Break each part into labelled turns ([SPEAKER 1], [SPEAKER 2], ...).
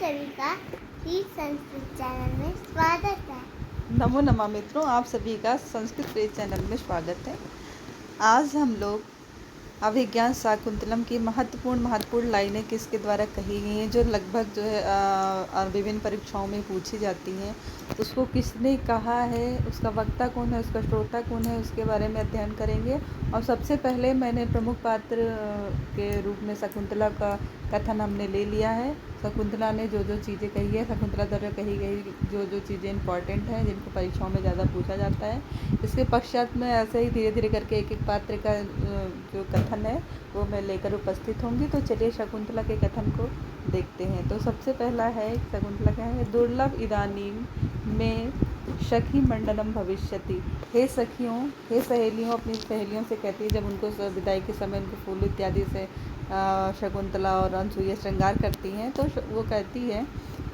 [SPEAKER 1] सभी का please Sanskrit channel में स्वागत है।
[SPEAKER 2] नमो नमः मित्रों, आप सभी का संस्कृत पेज चैनल में स्वागत है। आज हम लोग अभिज्ञान शाकुंतलम की महत्वपूर्ण लाइनें किसके द्वारा कही गई हैं, जो लगभग जो है विभिन्न परीक्षाओं में पूछी जाती हैं। उसको किसने कहा है, उसका वक्ता कौन है, उसका श्रोता कौन है, उसके बारे में अध्ययन करेंगे। और सबसे पहले मैंने प्रमुख पात्र के रूप में शकुंतला का कथन हमने ले लिया है। शकुंतला ने जो जो चीज़ें कही है, शकुंतला द्वारा कही गई जो चीज़ें इंपॉर्टेंट हैं, जिनको परीक्षाओं में ज़्यादा पूछा जाता है। इसके पश्चात में ऐसे ही धीरे धीरे करके एक एक पात्र का जो कथन है वो मैं लेकर उपस्थित होंगी। तो चलिए शकुंतला के कथन को देखते हैं। तो सबसे पहला है, शकुंतला क्या है, दुर्लभ इदानीम में सखी मंडलम भविष्यति। हे सखियों, हे सहेलियों, अपनी सहेलियों से कहती है जब उनको विदाई के समय उनको फूल इत्यादि से शकुंतला और अनसुईया श्रृंगार करती हैं, तो वो कहती है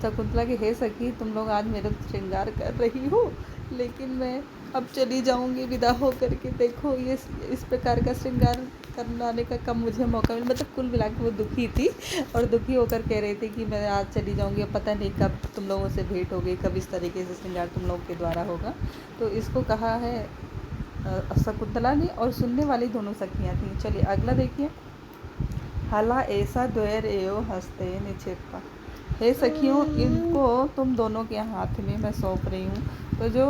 [SPEAKER 2] शकुंतला कि हे सखी, तुम लोग आज मेरा श्रृंगार कर रही हो, लेकिन मैं अब चली जाऊंगी विदा हो करके। देखो ये इस प्रकार का श्रृंगार करने का कब मुझे मौका मिला। मतलब कुल मिला के वो दुखी थी और दुखी होकर कह रही थी कि मैं आज चली जाऊंगी, अब पता नहीं कब तुम लोगों से भेंट होगी, कब इस तरीके से श्रृंगार तुम लोगों के द्वारा होगा। तो इसको कहा है शकुंतला ने, और सुनने वाली दोनों सखियाँ थीं। चलिए अगला देखिए। हला ऐसा द्वैर एयो हंसते निक्षेपा। हे सखियों, इनको तुम दोनों के हाथ में मैं सौंप रही हूँ। तो जो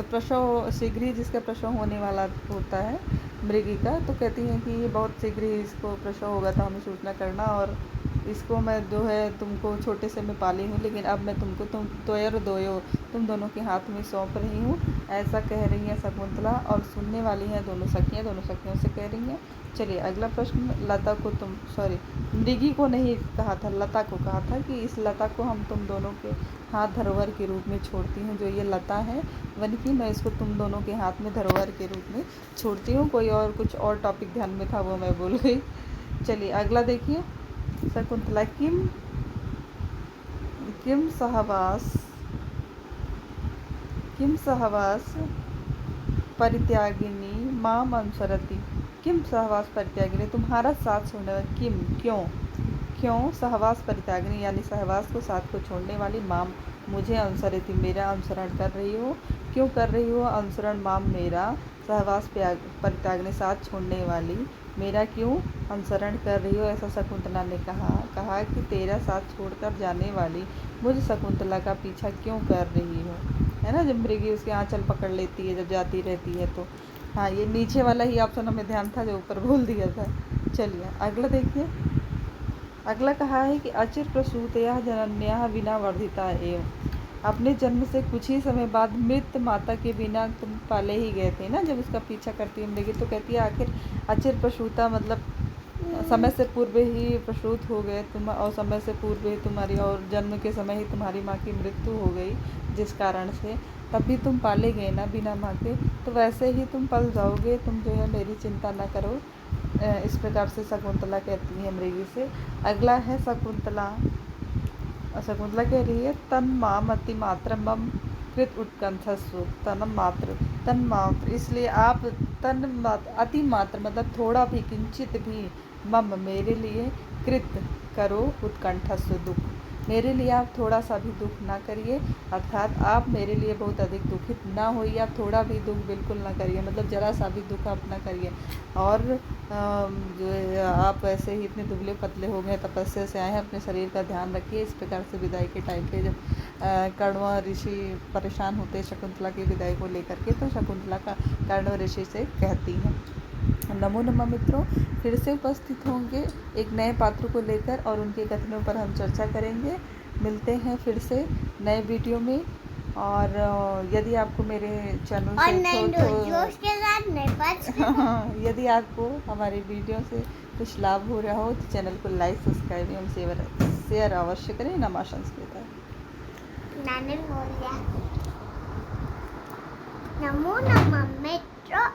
[SPEAKER 2] प्रसव शीघ्र ही जिसका प्रसव होने वाला होता है मृगी का, तो कहती हैं कि ये बहुत शीघ्र ही इसको प्रसव होगा, तो हमें सूचना करना। और इसको मैं जो है तुमको छोटे से मैं पाली हूँ, लेकिन अब मैं तुमको त्वयर दोयो तुम दोनों के हाथ में सौंप रही हूँ, ऐसा कह रही है शकुंतला। और सुनने वाली हैं दोनों सखियों से कह रही हैं। चलिए अगला प्रश्न। लता को मृगी को नहीं कहा था, लता को कहा था कि इस लता को हम तुम दोनों के हाथ धरोहर के रूप में छोड़ती हूँ। जो ये लता है वन की, मैं इसको तुम दोनों के हाथ में धरोहर के रूप में छोड़ती हूँ। कोई और कुछ और टॉपिक ध्यान में था वो मैं भूल गई। चलिए अगला देखिए। शकुंतला किम सहवास परित्यागिनी माम अनुसरती। किम सहवास परित्यागिनी, तुम्हारा साथ छोड़ने वाली, किम क्यों सहवास परित्यागिनी यानी सहवास को साथ को छोड़ने वाली, माम मुझे, अनुसरती मेरा अनुसरण कर रही हो। क्यों कर रही हो अनुसरण, माम मेरा, सहवास परित्यागिनी साथ छोड़ने वाली, मेरा क्यों अनुसरण कर रही हो। ऐसा शकुंतला ने कहा कि तेरा साथ छोड़कर जाने वाली मुझ शकुंतला का पीछा क्यों कर रही हो, है ना। जब मृगी उसके आंचल पकड़ लेती है जब जाती रहती है, तो हाँ, ये नीचे वाला ही ऑप्शन हमें ध्यान था जो ऊपर बोल दिया था। चलिए अगला देखिए। अगला कहा है कि अचिर प्रसूतया जनन्या बिना वर्धिता एवं। अपने जन्म से कुछ ही समय बाद मृत माता के बिना तुम पाले ही गए थे ना। जब उसका पीछा करती है मृगी, तो कहती है आखिर अचिर प्रसूता मतलब समय से पूर्व ही प्रसूत हो गए तुम, और समय से पूर्व ही तुम्हारी, और जन्म के समय ही तुम्हारी माँ की मृत्यु हो गई, जिस कारण से तब भी तुम पाले गए ना बिना माँ के, तो वैसे ही तुम पल जाओगे, तुम जो है मेरी चिंता ना करो। इस प्रकार से शकुंतला कहती है मृगी से। अगला है शकुंतला कह रही है तन मामति मात्र मम कृत उत्कंठस्व। तन मात्र इसलिए आप अति मात्र मतलब थोड़ा भी, किंचित भी, मम मेरे लिए, कृत करो, उत्कंठस्व दुख, मेरे लिए आप थोड़ा सा भी दुख ना करिए। अर्थात आप मेरे लिए बहुत अधिक दुखित ना होइए, आप थोड़ा भी दुख बिल्कुल ना करिए, मतलब ज़रा सा भी दुख आप ना करिए। और जो है आप वैसे ही इतने दुबले पतले हो गए, तपस्या से आए हैं, अपने शरीर का ध्यान रखिए। इस प्रकार से विदाई के टाइम पे जब कण्व ऋषि परेशान होते हैं शकुंतला की विदाई को लेकर के, तो शकुंतला का कण्व ऋषि से कहती हैं। नमो नमः मित्रों, फिर से उपस्थित होंगे एक नए पात्र को लेकर और उनके कथनों पर हम चर्चा करेंगे। मिलते हैं फिर से नए वीडियो में। और यदि आपको मेरे चैनल से यदि आपको हमारे वीडियो से कुछ लाभ हो रहा हो, तो चैनल को लाइक, सब्सक्राइब एवं शेयर अवश्य करें। नमः संस्कृत।
[SPEAKER 1] नमो नमः मित्रों।